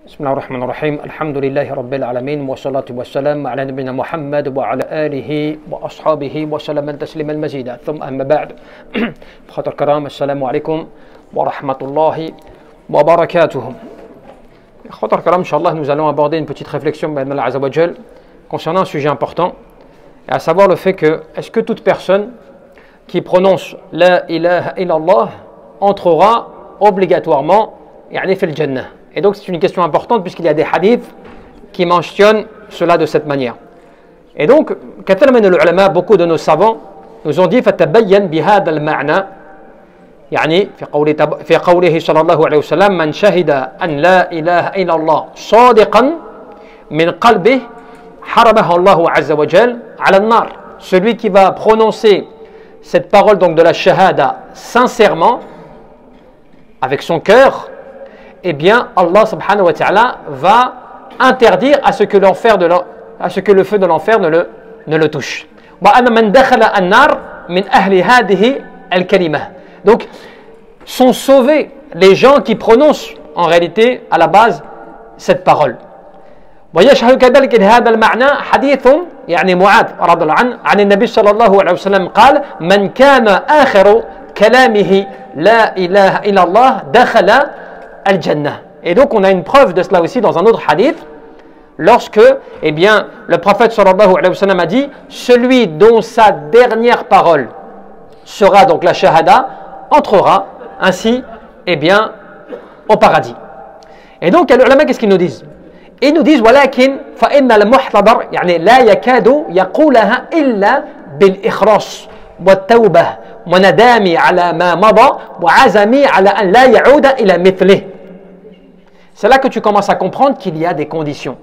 بسم الله الرحمن الرحيم الحمد لله رب العالمين والصلاة والسلام على نبينا محمد وعلى آله وأصحابه وسلم تسليما مزيدا ثم أما بعد بخاطر الكرام السلام عليكم ورحمة الله وبركاته. بخاطر الكرام إن شاء الله nous allons aborder une petite réflexion بإذن الله عز وجل concernant un sujet important, et à savoir le fait que est-ce que toute personne qui prononce la ilaha illallah entrera obligatoirement يعني في الجنة. Et donc c'est une question importante puisqu'il y a des hadiths qui mentionnent cela de cette manière. Et donc, كثير من العلماء, beaucoup de nos savants nous ont dit فتبين بهذا المعنى يعني في قوله صلى الله عليه وسلم من شهد أن لا إله إلا الله صادقا من قلبه حرمه الله عز وجل على النار. Celui qui va prononcer cette parole donc de la shahada sincèrement avec son cœur, eh bien Allah subhanahu wa ta'ala va interdire à ce que le feu de l'enfer ne le touche. Donc sont sauvés les gens qui prononcent en réalité à la base cette parole. ويشهد كذلك لهذا المعنى حديث يعني معاذ رضي الله عنه عن النبي صلى الله عليه وسلم قال من كان آخر كلامه لا إله إلا الله دخل الجنة. Et donc on a une preuve de cela aussi dans un autre hadith lorsque eh bien, le prophète sallallahu alayhi wa sallam a dit celui dont sa dernière parole sera donc la shahada entrera ainsi eh bien, au paradis. Et donc les ulama qu'est-ce qu'ils nous disent? Ils nous disent ولكن فإن المحتضر يعني لا يكاد يقولها إلا بالإخلاص والتوبة وندامي على ما مضى وعزمي على أن لا يعود إلى مثله. C'est là que tu commences à comprendre qu'il y a des conditions.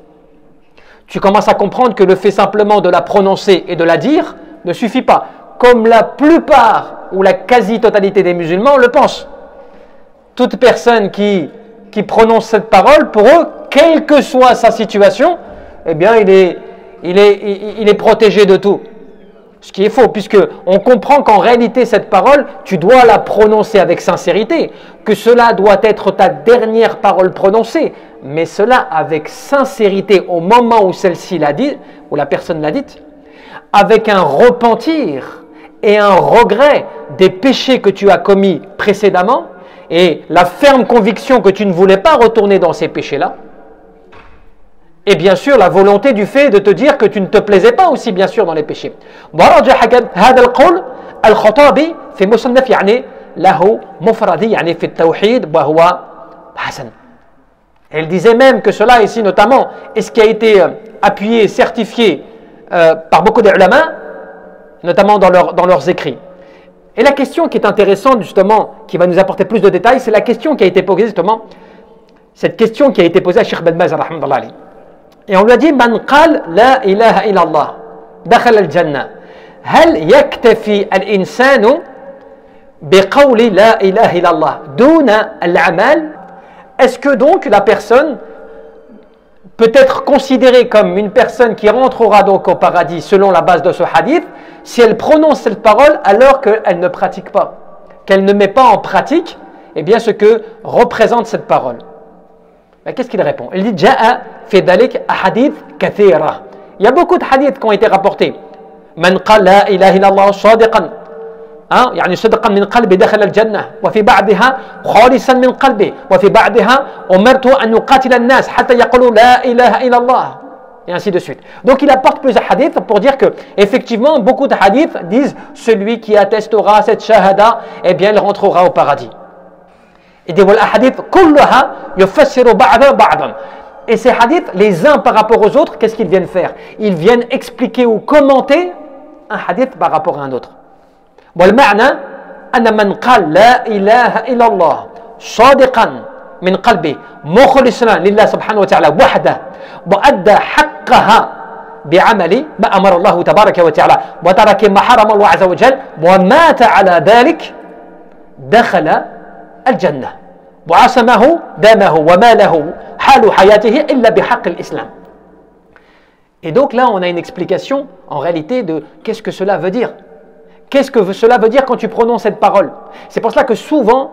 Tu commences à comprendre que le fait simplement de la prononcer et de la dire ne suffit pas, comme la plupart ou la quasi-totalité des musulmans le pensent. Toute personne qui prononce cette parole, pour eux, quelle que soit sa situation, eh bien, il est protégé de tout. Ce qui est faux, puisque on comprend qu'en réalité, cette parole, tu dois la prononcer avec sincérité, que cela doit être ta dernière parole prononcée, mais cela avec sincérité au moment où celle-ci l'a dit, où la personne l'a dite, avec un repentir et un regret des péchés que tu as commis précédemment, et la ferme conviction que tu ne voulais pas retourner dans ces péchés-là, et bien sûr la volonté du fait de te dire que tu ne te plaisais pas aussi bien sûr dans les péchés. هذا القول الخطابي في مصنف يعني له مفردي يعني في التوحيد وهو حسن. Elle disait même que cela ici notamment est ce qui a été appuyé, certifié par beaucoup d'ulama, notamment dans leurs écrits. Et la question qui est intéressante justement, qui va nous apporter plus de détails, c'est la question qui a été posée justement, cette question qui a été posée à Cheikh Ben Baz rahmatullah alayhi. Et on lui a dit من قال لا إله إلا الله دخل الجنة هل يكتفي الإنسان بقول لا إله إلا الله دون الأعمال? Est-ce que donc la personne peut être considérée comme une personne qui rentrera donc au paradis selon la base de ce hadith si elle prononce cette parole alors qu'elle ne pratique pas, qu'elle ne met pas en pratique eh bien, ce que représente cette parole? Mais qu'est-ce qu'il répond? Il dit جاء في ذلك أحاديث كثيرة. Il y a beaucoup de hadiths qui ont été rapportés. من قال لا إله إلا الله صادقا يعني صدقا من قلبه دخل الجنة وفي بعضها خالصا من قلبه وفي بعضها أمرت أن يقاتل الناس حتى يقولوا لا إله إلا الله et ainsi de suite. Donc il apporte plusieurs hadiths pour dire que effectivement beaucoup de hadiths disent celui qui attestera cette shahada eh bien il rentrera au paradis. Il dit والأحاديث كلها يفسر بعضا. Et ces hadiths, les uns par rapport aux autres, qu'est-ce qu'ils viennent faire? Ils viennent expliquer ou commenter un hadith par rapport à un autre. والمعنى أن من قال لا إله إلا الله صادقا من قلبه مخلصا لله سبحانه وتعالى وحده وأدى حقها بعمل ما أمر الله تبارك وتعالى وترك ما حرم الله عز وجل ومات على ذلك دخل الجنة وعصمه دمه وماله حال حياته إلا بحق الإسلام. Et donc là on a une explication en réalité de qu'est-ce que cela veut dire. Qu'est-ce que cela veut dire quand tu prononces cette parole? C'est pour cela que souvent,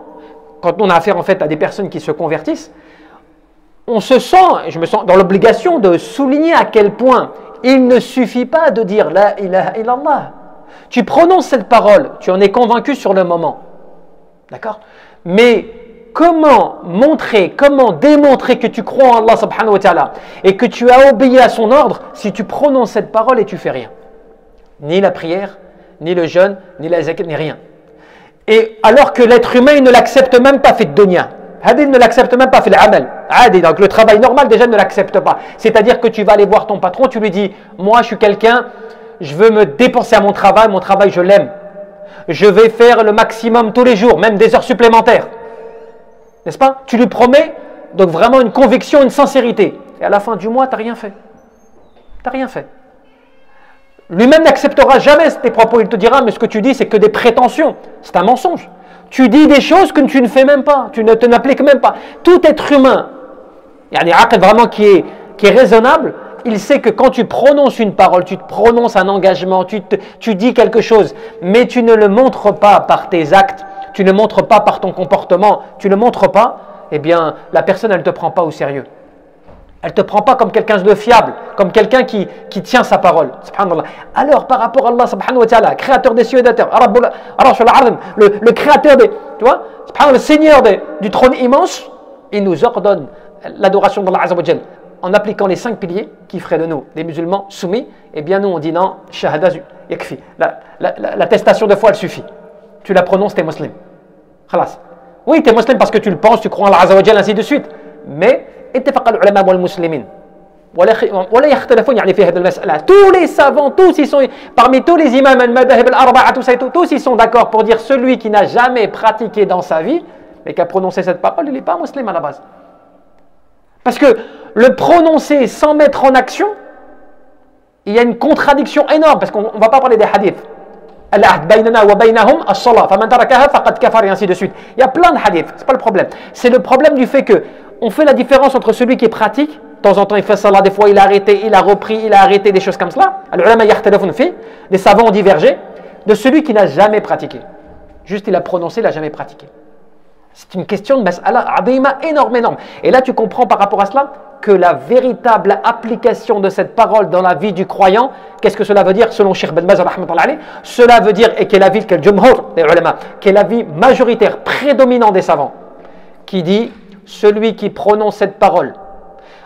quand on a affaire en fait à des personnes qui se convertissent, on se sent, et je me sens dans l'obligation de souligner à quel point il ne suffit pas de dire La ilaha illallah. Tu prononces cette parole, tu en es convaincu sur le moment. D'accord? Mais comment montrer, comment démontrer que tu crois en Allah subhanahu wa ta'ala et que tu as obéi à son ordre si tu prononces cette parole et tu fais rien? Ni la prière, ni le jeûne, ni la zakat, ni rien. Et alors que l'être humain, il ne l'accepte même pas, fait de dunya. Il ne l'accepte même pas, fait l'amal. Donc le travail normal déjà ne l'accepte pas. C'est-à-dire que tu vas aller voir ton patron, tu lui dis, moi je suis quelqu'un, je veux me dépenser à mon travail je l'aime. Je vais faire le maximum tous les jours, même des heures supplémentaires. N'est-ce pas? Tu lui promets donc vraiment une conviction, une sincérité. Et à la fin du mois, tu n'as rien fait. Tu n'as rien fait. Lui-même n'acceptera jamais tes propos. Il te dira, mais ce que tu dis, c'est que des prétentions. C'est un mensonge. Tu dis des choses que tu ne fais même pas. Tu ne te n'appliques même pas. Tout être humain, il y a un vraiment qui est raisonnable, il sait que quand tu prononces une parole, tu te prononces un engagement, tu dis quelque chose, mais tu ne le montres pas par tes actes, tu ne le montres pas par ton comportement, tu ne le montres pas, eh bien, la personne, elle ne te prend pas au sérieux. Elle ne te prend pas comme quelqu'un de fiable, comme quelqu'un qui tient sa parole. Subhanallah. Alors, par rapport à Allah, subhanahu wa ta'ala, créateur des cieux et de la terre, le créateur des, tu vois, le Seigneur du trône immense, il nous ordonne l'adoration d'Allah Azza wa Jal en appliquant les 5 piliers qui feraient de nous des musulmans soumis. Eh bien, nous, on dit non, shahada yakfi. L'attestation de foi, elle suffit. Tu la prononces, tu es musulman. Khalas. Oui, tu es musulman parce que tu le penses, tu crois en Allah Azza wa Jal, ainsi de suite. Mais, اتفق العلماء والمسلمين ولا يختلفون يعني في هذه المسألة. Tous les savants, tous ils sont parmi tous les imams al-madahib al-arba'a, tous ils sont d'accord pour dire celui qui n'a jamais pratiqué dans sa vie mais qui a prononcé cette parole, il n'est pas musulman à la base. Parce que le prononcer sans mettre en action, il y a une contradiction énorme parce qu'on ne va pas parler des hadiths. Al-ahd baynana wa baynahum as-salat faman tarakaha faqad kafar et ainsi de suite. Il y a plein de hadiths, c'est pas le problème. C'est le problème du fait que on fait la différence entre celui qui pratique, de temps en temps il fait salat, des fois il a arrêté, il a repris, il a arrêté, des choses comme cela. Les savants ont divergé, de celui qui n'a jamais pratiqué. Juste il a prononcé, il n'a jamais pratiqué. C'est une question de mas'ala adima énorme. Et là tu comprends par rapport à cela que la véritable application de cette parole dans la vie du croyant, qu'est-ce que cela veut dire selon Cheikh Ben Baz rahmatullah alayh? Cela veut dire, et qui est l'avis que le jumhur des ulama, qui est l'avis majoritaire, prédominant des savants, qui dit celui qui prononce cette parole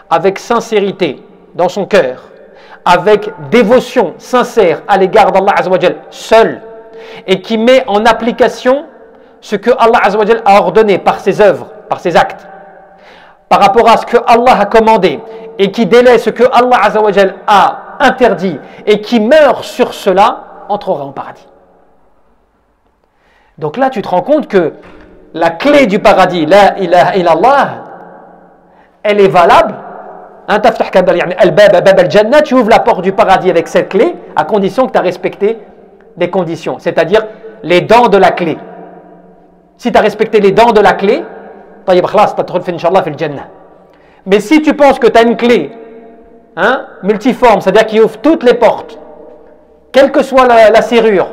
avec sincérité dans son cœur, avec dévotion sincère à l'égard d'Allah Azza wa Jal seul, et qui met en application ce que Allah Azza wa Jal a ordonné par ses œuvres, par ses actes, par rapport à ce que Allah a commandé, et qui délaisse ce que Allah Azza wa Jal a interdit, et qui meurt sur cela, entrera au paradis. Donc là, tu te rends compte que la clé du paradis, la ilaha illallah, elle est valable. Tu ouvres la porte du paradis avec cette clé, à condition que tu as respecté des conditions, c'est-à-dire les dents de la clé. Si tu as respecté les dents de la clé, mais si tu penses que tu as une clé multiforme, c'est-à-dire qui ouvre toutes les portes, quelle que soit la serrure,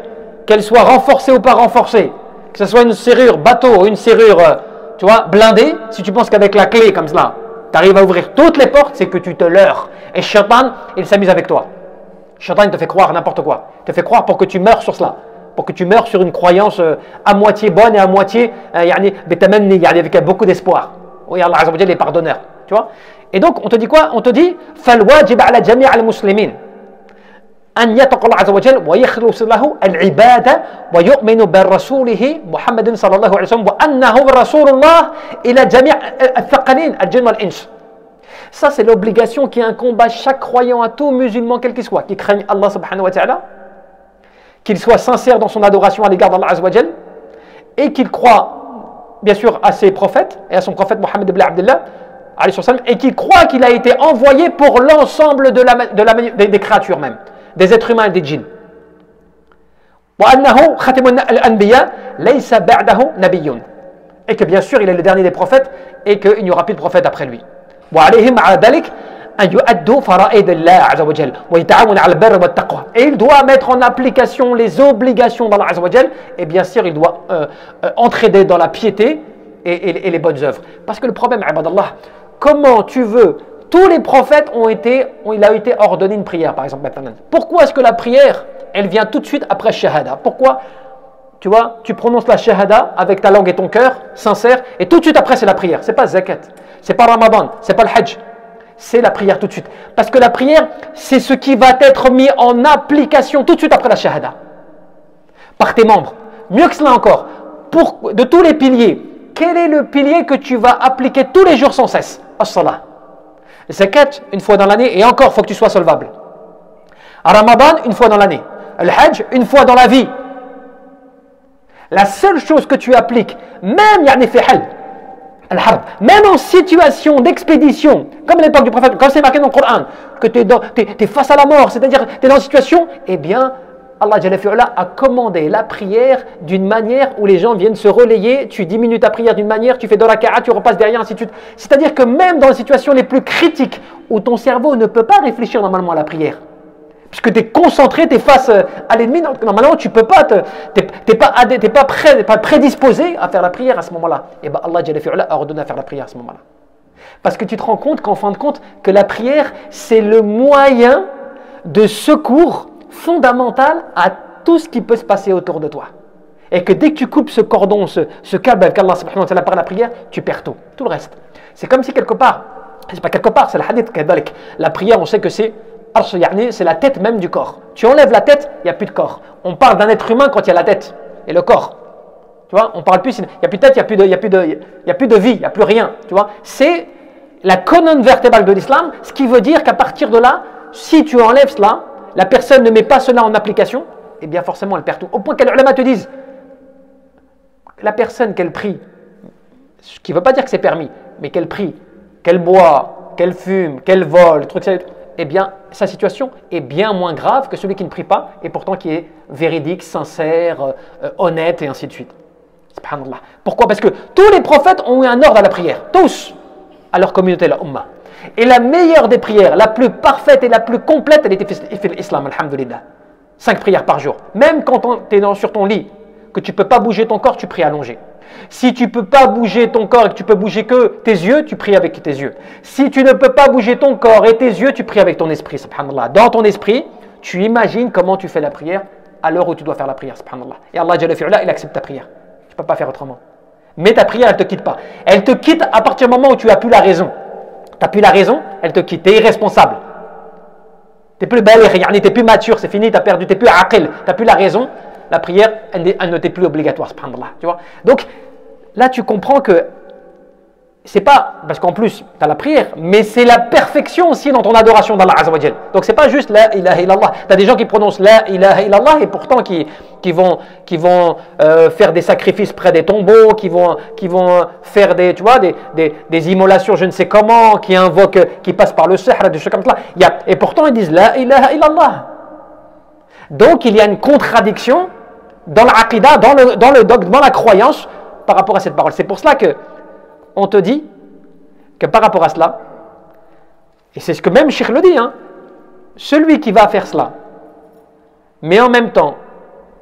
qu'elle soit renforcée ou pas renforcée, que ce soit une serrure bateau ou une serrure blindée, si tu penses qu'avec la clé comme cela, tu arrives à ouvrir toutes les portes, c'est que tu te leurres. Et Shaitan, il s'amuse avec toi. Shaitan, il te fait croire n'importe quoi. Il te fait croire pour que tu meurs sur cela. Pour que tu meurs sur une croyance à moitié bonne et à moitié avec beaucoup d'espoir. Oui, Allah Azza wa Jalla est pardonneur. Tu vois? Et donc, on te dit quoi? On te dit فَالْوَاجِبَ عَلَى جَمِيعَ الْمُسْلِمِينَ أن يتقوا الله عز وجل ويخلص له العبادة ويؤمن برسوله محمد صلى الله عليه وسلم وأنه رسول الله إلى جميع الثقلين الجن والإنس. Ça, c'est l'obligation qui incombe à chaque croyant, à tout musulman, quel qu'il soit, qui craigne Allah subhanahu wa ta'ala, qu'il soit sincère dans son adoration à l'égard d'Allah azza wa jal, et qu'il croit, bien sûr, à ses prophètes, et à son prophète Mohammed ibn Abdullah, et qu'il croit qu'il a été envoyé pour l'ensemble des créatures même, des êtres humains et des djinns. Et que bien sûr il est le dernier des prophètes et qu'il n'y aura plus de prophète après lui. Et il doit mettre en application les obligations d'Allah Azza wa Jal, et bien sûr il doit entraîner dans la piété et les bonnes œuvres. Parce que le problème, ibadallah, comment tu veux, tous les prophètes il a été ordonné une prière, par exemple. Pourquoi est-ce que la prière, elle vient tout de suite après shahada? Pourquoi, tu vois, tu prononces la shahada avec ta langue et ton cœur, sincère, et tout de suite après c'est la prière. C'est pas zakat, c'est pas ramadan, c'est pas le hajj. C'est la prière tout de suite. Parce que la prière, c'est ce qui va être mis en application tout de suite après la shahada. Par tes membres. Mieux que cela encore, de tous les piliers, quel est le pilier que tu vas appliquer tous les jours sans cesse? As-salah. Zakat, une fois dans l'année, et encore, il faut que tu sois solvable. Ramadan, une fois dans l'année. Le hajj, une fois dans la vie. La seule chose que tu appliques, même yani fi hal, même en situation d'expédition, comme à l'époque du prophète, comme c'est marqué dans le Coran, que tu es face à la mort, c'est-à-dire tu es dans une situation, eh bien, Allah Jalla fi'ala a commandé la prière d'une manière où les gens viennent se relayer, tu diminues ta prière d'une manière, tu fais de raka'a, tu repasses derrière, ainsi de suite. C'est-à-dire que même dans les situations les plus critiques, où ton cerveau ne peut pas réfléchir normalement à la prière, puisque tu es concentré, tu es face à l'ennemi, normalement tu peux pas, tu n'es pas prédisposé à faire la prière à ce moment-là. Et bien Allah Jalla fi'ala a ordonné à faire la prière à ce moment-là. Parce que tu te rends compte qu'en fin de compte, que la prière, c'est le moyen de secours fondamental à tout ce qui peut se passer autour de toi. Et que dès que tu coupes ce cordon, ce câble avec Allah subhanahu wa ta'ala par la prière, tu perds tout le reste. C'est comme si quelque part, c'est pas quelque part, c'est le hadith, la prière, on sait que c'est la tête même du corps. Tu enlèves la tête, il n'y a plus de corps. On parle d'un être humain quand il y a la tête et le corps. Tu vois, on parle plus, il n'y a plus de tête, il n'y a plus de vie, il n'y a plus rien. Tu vois, c'est la colonne vertébrale de l'islam, ce qui veut dire qu'à partir de là, si tu enlèves cela, la personne ne met pas cela en application, eh bien forcément elle perd tout. Au point que les ulama te disent, la personne qu'elle prie, ce qui ne veut pas dire que c'est permis, mais qu'elle prie, qu'elle boit, qu'elle fume, qu'elle vole, eh bien sa situation est bien moins grave que celui qui ne prie pas et pourtant qui est véridique, sincère, honnête et ainsi de suite. Subhanallah. Pourquoi? Parce que tous les prophètes ont eu un ordre à la prière, tous, à leur communauté, la Ummah. Et la meilleure des prières, la plus parfaite et la plus complète, elle était fait l'islam, alhamdulillah. 5 prières par jour. Même quand tu es sur ton lit, que tu ne peux pas bouger ton corps, tu pries allongé. Si tu ne peux pas bouger ton corps et que tu peux bouger que tes yeux, tu pries avec tes yeux. Si tu ne peux pas bouger ton corps et tes yeux, tu pries avec ton esprit, subhanallah. Dans ton esprit, tu imagines comment tu fais la prière à l'heure où tu dois faire la prière, subhanallah. Et Allah Jalla fi'ala, il accepte ta prière. Tu ne peux pas faire autrement. Mais ta prière, elle ne te quitte pas. Elle te quitte à partir du moment où tu n'as plus la raison. Tu n'as plus la raison, elle te quitte. Tu es irresponsable. Tu n'es plus baligh, tu n'es plus mature, c'est fini, tu as perdu, tu n'es plus aqil, tu n'as plus la raison. La prière, elle ne t'est plus obligatoire, subhanallah. Tu vois? Donc, là, tu comprends que c'est pas, parce qu'en plus, tu as la prière, mais c'est la perfection aussi dans ton adoration d'Allah Azza wa Jal. Donc, c'est pas juste la ilaha illallah. Tu as des gens qui prononcent la ilaha illallah et pourtant qui vont faire des sacrifices près des tombeaux, qui vont faire des immolations, je ne sais comment, qui invoquent, qui passent par le sihr, des choses comme ça. Et pourtant, ils disent la ilaha illallah. Donc, il y a une contradiction dans l'aqidah, dans le dogme, dans la croyance par rapport à cette parole. C'est pour cela que on te dit que par rapport à cela, et c'est ce que même Cheikh le dit, celui qui va faire cela, mais en même temps,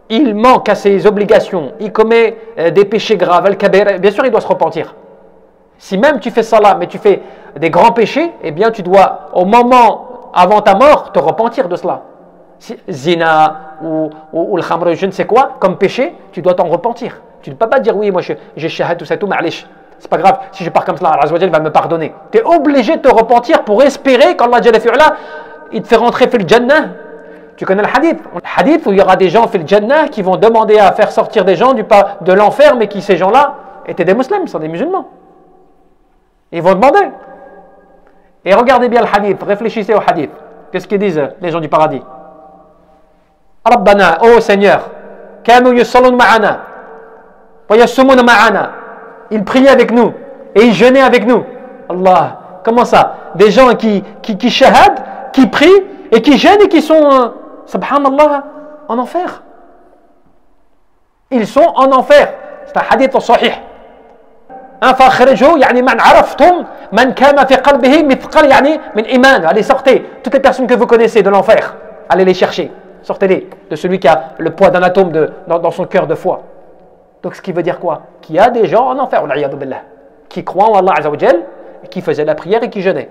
il manque à ses obligations, il commet des péchés graves, al-kabir, bien sûr il doit se repentir. Si même tu fais cela, mais tu fais des grands péchés, eh bien tu dois, au moment avant ta mort, te repentir de cela. Zina ou le khamr, je ne sais quoi, comme péché, tu dois t'en repentir. Tu ne peux pas dire oui, moi j'ai shahad, tout ça, tout, ma'alish. C'est pas grave, si je pars comme cela, Allah Azza wa Jal va me pardonner. Tu es obligé de te repentir pour espérer qu'Allah Jalla fi'ala, il te fait rentrer fil Jannah. Tu connais le hadith? Le hadith où il y aura des gens fil Jannah qui vont demander à faire sortir des gens de l'enfer, mais qui ces gens-là étaient des musulmans, sont des musulmans. Ils vont demander. Et regardez bien le hadith, réfléchissez au hadith. Qu'est-ce qu'ils disent les gens du paradis? Rabbana, oh Seigneur, kanu yusallun ma'ana, wa yasumuna ma'ana. Ils priaient avec nous et ils jeûnaient avec nous. Allah, comment ça? Des gens qui shahad, qui prient et qui jeûnent et qui sont, subhanallah, en enfer. Ils sont en enfer. C'est un hadith sahih. فاخرجوا يعني من عرفتم من كان في قلبه مثقال يعني من إيمان. Allez, sortez toutes les personnes que vous connaissez de l'enfer. Allez les chercher. Sortez-les de celui qui a le poids d'un atome dans son cœur de foi. Donc ce qui veut dire quoi? Qu'il y a des gens en enfer, qui croient en Allah Azza wa Jal qui faisait la prière et qui jeûnait.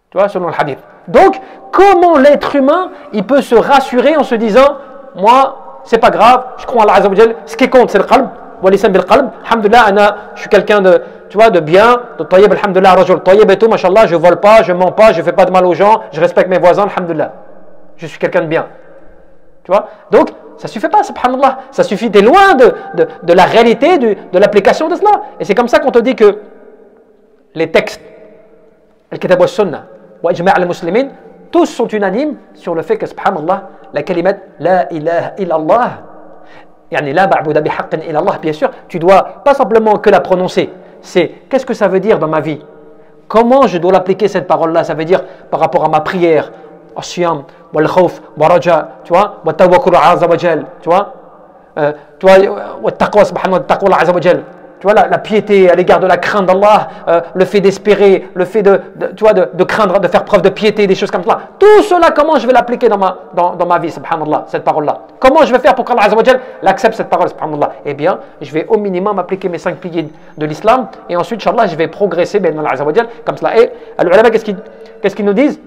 Tu vois, selon le hadith. Donc, comment l'être humain, il peut se rassurer en se disant, moi, c'est pas grave, je crois en Allah Azza wa Jal, ce qui compte, c'est le qalb, wa lisan bil qalb, alhamdulillah, je suis quelqu'un de, tu vois, de bien, de tayyib, alhamdulillah, rajul tayyib et tout, mashallah, je vole pas, je mens pas, je fais pas de mal aux gens, je respecte mes voisins, alhamdulillah. Je suis quelqu'un de bien. Tu vois? Donc, ça suffit pas, subhanallah. Ça suffit, t'es loin de la réalité, de l'application de cela. Et c'est comme ça qu'on te dit que les textes, al-kitab wa sunnah, wa ijma' al-muslimin, tous sont unanimes sur le fait que, subhanallah, la kalimat la ilaha illallah, yani la ba'buda bihaqqin illallah, bien sûr, tu dois pas simplement que la prononcer, c'est qu'est-ce que ça veut dire dans ma vie? Comment je dois l'appliquer cette parole-là? Ça veut dire par rapport à ma prière, al-siyam, wal-khawf, wal-raja, tu vois, wal-tawakkul azza wa jal, tu vois, wal-taqwa subhanahu wa ta'ala azza wa jal. Tu vois, la piété à l'égard de la crainte d'Allah, le fait d'espérer, le fait tu vois, de craindre, de faire preuve de piété, des choses comme cela. Tout cela, comment je vais l'appliquer dans ma vie, subhanallah, cette parole-là? Comment je vais faire pour qu'Allah Azza wa Jal l'accepte cette parole, subhanallah? Eh bien, je vais au minimum appliquer mes 5 piliers de l'islam et ensuite, inchallah, je vais progresser, ben Allah Azza wa Jal, comme cela. Et les ulama, qu'est-ce qu'ils nous disent?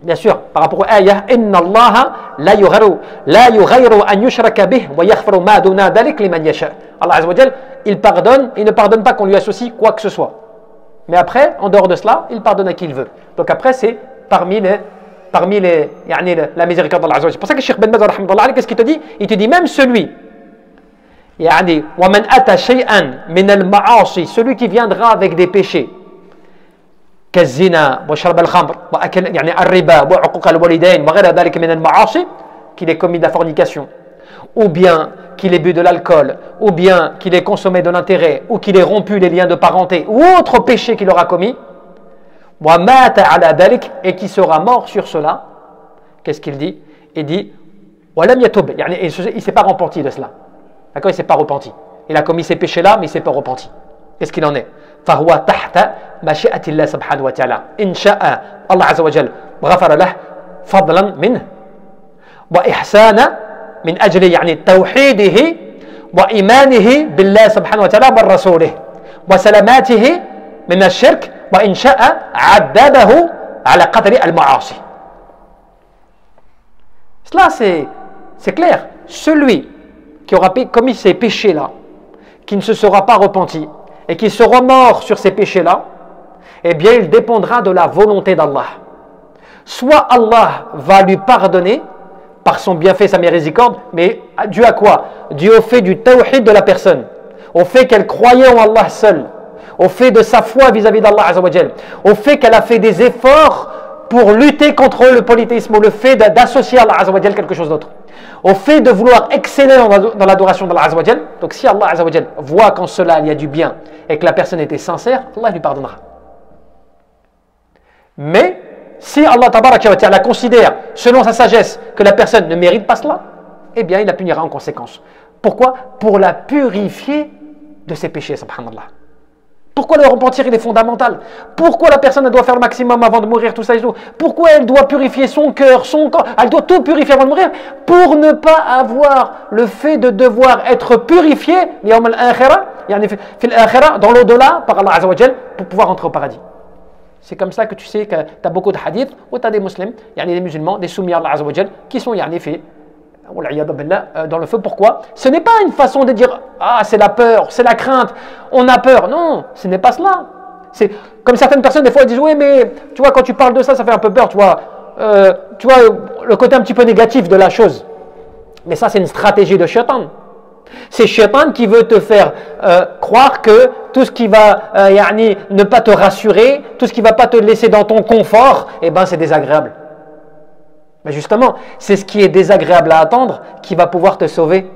Bien sûr, par rapport à l'ayah, inna Allah la yughayru an yushraka bih wa yaghfiru ma duna dhalik liman yasha. Allah Azza wa Jal, il pardonne, il ne pardonne pas qu'on lui associe quoi que ce soit. Mais après, en dehors de cela, il pardonne à qui il veut. Donc après, c'est parmi la miséricorde d'Allah Azza wa Jal. C'est pour ça que Cheikh Ben Baz, qu'est-ce qu'il te dit? Il te dit même celui, wa man ata shay'an min al-ma'asi, celui qui viendra avec des péchés, كالزنا وشرب الخمر وأكل يعني الربا وعقوق الوالدين وغير ذلك من المعاصي, qu'il ait commis de la fornication, ou bien qu'il ait bu de l'alcool, ou bien qu'il ait consommé de l'intérêt, ou qu'il ait rompu les liens de parenté, ou autre péché qu'il aura commis, ومات على ذلك, et qui sera mort sur cela, qu'est-ce qu'il dit? Il dit ولم يتوب, يعني il ne s'est pas repenti de cela. D'accord? Il ne s'est pas repenti. Il a commis ces péchés-là, mais il ne s'est pas repenti. Qu'est-ce qu'il en est? فهو تحت مشيئة الله سبحانه وتعالى. إن شاء الله عز وجل غفر له فضلا منه وإحسانا من أجل يعني توحيده وإيمانه بالله سبحانه وتعالى وبرسوله وسلاماته من الشرك, وإن شاء عذبه على قدر المعاصي. Cela c'est clair. Celui qui aura commis ces péchés-là, qui ne se sera pas repenti, et qui sera mort sur ces péchés-là, eh bien, il dépendra de la volonté d'Allah. Soit Allah va lui pardonner par son bienfait, sa miséricorde, mais dû à quoi? Dû au fait du tawhid de la personne, au fait qu'elle croyait en Allah seul, au fait de sa foi vis-à-vis d'Allah Azza wa Jal, au fait qu'elle a fait des efforts pour lutter contre le polythéisme, ou le fait d'associer à Allah Azza wa Jal quelque chose d'autre, au fait de vouloir exceller dans l'adoration d'Allah Azza wa Jal. Donc si Allah Azza wa Jal voit qu'en cela il y a du bien et que la personne était sincère, Allah lui pardonnera. Mais si Allah Tabaraka wa Ta'ala considère, selon sa sagesse, que la personne ne mérite pas cela, eh bien il la punira en conséquence. Pourquoi? Pour la purifier de ses péchés, subhanallah. Pourquoi le repentir il est fondamental? Pourquoi la personne elle doit faire le maximum avant de mourir, tout ça et tout? Pourquoi elle doit purifier son cœur, son corps? Elle doit tout purifier avant de mourir pour ne pas avoir le fait de devoir être purifié dans l'au-delà par Allah Azza wa Jal pour pouvoir entrer au paradis. C'est comme ça que tu sais que tu as beaucoup de hadiths où tu as des musulmans, des musulmans, des soumis à Allah Azza wa Jal qui sont faits dans le feu. Pourquoi? Ce n'est pas une façon de dire ah c'est la peur, c'est la crainte, on a peur. Non, ce n'est pas cela. C'est comme certaines personnes des fois elles disent oui mais tu vois quand tu parles de ça, ça fait un peu peur, tu vois le côté un petit peu négatif de la chose. Mais ça c'est une stratégie de shaitan. C'est shaitan qui veut te faire croire que tout ce qui va ne pas te rassurer, tout ce qui ne va pas te laisser dans ton confort, eh ben c'est désagréable. Mais justement, c'est ce qui est désagréable à attendre qui va pouvoir te sauver.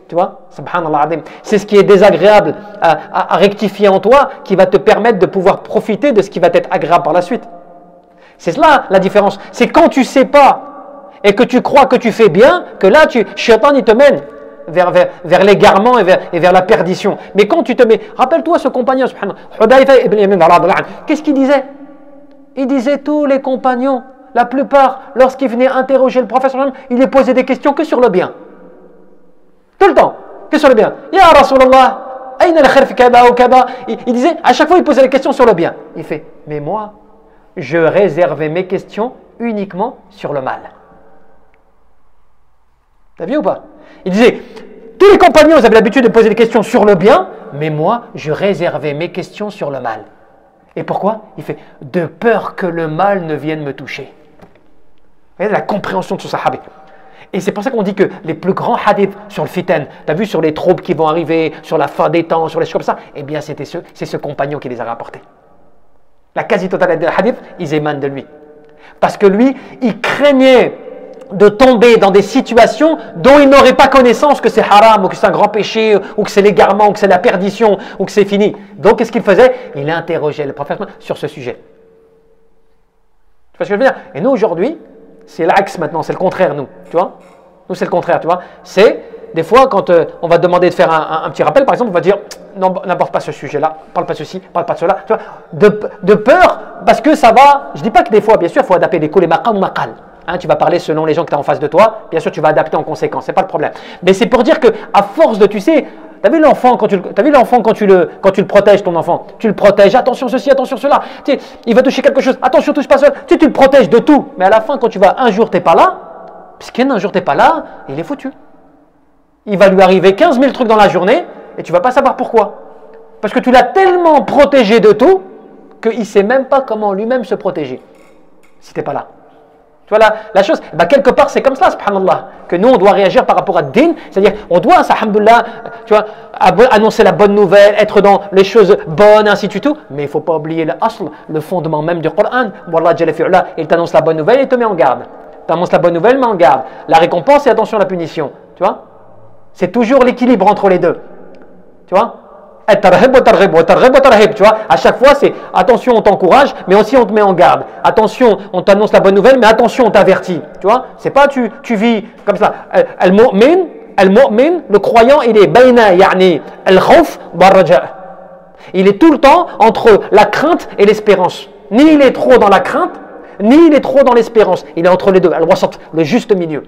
Tu vois? Subhanallah adim. C'est ce qui est désagréable à rectifier en toi qui va te permettre de pouvoir profiter de ce qui va être agréable par la suite. C'est cela la différence. C'est quand tu ne sais pas et que tu crois que tu fais bien, que là, shaitan il te mène vers l'égarement et vers la perdition. Mais quand tu te mets... Rappelle-toi ce compagnon, subhanallah. Hudayfa ibn Yamin, qu'est-ce qu'il disait? Il disait tous les compagnons, la plupart, lorsqu'ils venaient interroger le prophète, il les posait des questions que sur le bien. Tout le temps, que sur le bien. Ya Rasulallah, Il disait, à chaque fois, il posait les questions sur le bien. Il fait, mais moi, je réservais mes questions uniquement sur le mal. T'as vu ou pas? Il disait, tous les compagnons avaient l'habitude de poser des questions sur le bien, mais moi, je réservais mes questions sur le mal. Et pourquoi? Il fait, de peur que le mal ne vienne me toucher. Vous voyez la compréhension de ce sahabi. Et c'est pour ça qu'on dit que les plus grands hadiths sur le fitan, tu as vu sur les troubles qui vont arriver, sur la fin des temps, sur les choses comme ça, eh bien c'est ce compagnon qui les a rapportés. La quasi-totalité des hadiths, ils émanent de lui. Parce que lui, il craignait de tomber dans des situations dont il n'aurait pas connaissance que c'est haram, ou que c'est un grand péché, ou que c'est l'égarement, ou que c'est la perdition, ou que c'est fini. Donc qu'est-ce qu'il faisait? Il interrogeait le prophète sur ce sujet. Tu vois ce que je veux dire? Et nous aujourd'hui, c'est l'axe maintenant, c'est le contraire nous, tu vois. Nous c'est le contraire, tu vois. C'est des fois quand on va demander de faire un petit rappel, par exemple, on va dire non, n'aborde pas ce sujet-là, parle pas de ceci, parle pas de cela, tu vois. De peur, parce que ça va. Je dis pas que des fois, bien sûr, il faut adapter les les maqam ou maqal. Hein, tu vas parler selon les gens que tu as en face de toi, bien sûr, tu vas adapter en conséquence, c'est pas le problème. Mais c'est pour dire que à force de, tu sais. T'as vu l'enfant quand tu le protèges, ton enfant, tu le protèges, attention ceci, attention cela, tu sais, il va toucher quelque chose, attention touche pas seul, tu le protèges de tout, mais à la fin quand tu vas un jour t'es pas là, puisqu'un jour t'es pas là, il est foutu. Il va lui arriver 15 000 trucs dans la journée et tu vas pas savoir pourquoi, parce que tu l'as tellement protégé de tout qu'il sait même pas comment lui-même se protéger si t'es pas là. Tu vois la chose, bah quelque part c'est comme ça, subhanallah, que nous on doit réagir par rapport à din, c'est-à-dire on doit, alhamdoulilah, tu vois, annoncer la bonne nouvelle, être dans les choses bonnes, ainsi de suite, mais il ne faut pas oublier l'asl, le fondement même du Coran. Wallah Jalla fi'ula, il t'annonce la bonne nouvelle et il te met en garde. T'annonces la bonne nouvelle, mais en garde. La récompense et attention à la punition, tu vois. C'est toujours l'équilibre entre les deux, tu vois. Tu vois, à chaque fois c'est attention on t'encourage mais aussi on te met en garde, attention on t'annonce la bonne nouvelle mais attention on t'avertit, tu vois, c'est pas tu vis comme ça. Al-mu'min, le croyant il est bayna yani al-khawf wa-raja, il est tout le temps entre la crainte et l'espérance, ni il est trop dans la crainte ni il est trop dans l'espérance, il est entre les deux, al-wasat, le juste milieu,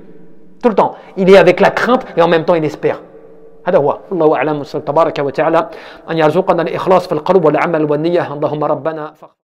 tout le temps il est avec la crainte et en même temps il espère. هذا هو الله أعلم تبارك وتعالى أن يرزقنا الإخلاص في القلب والعمل والنية اللهم ربنا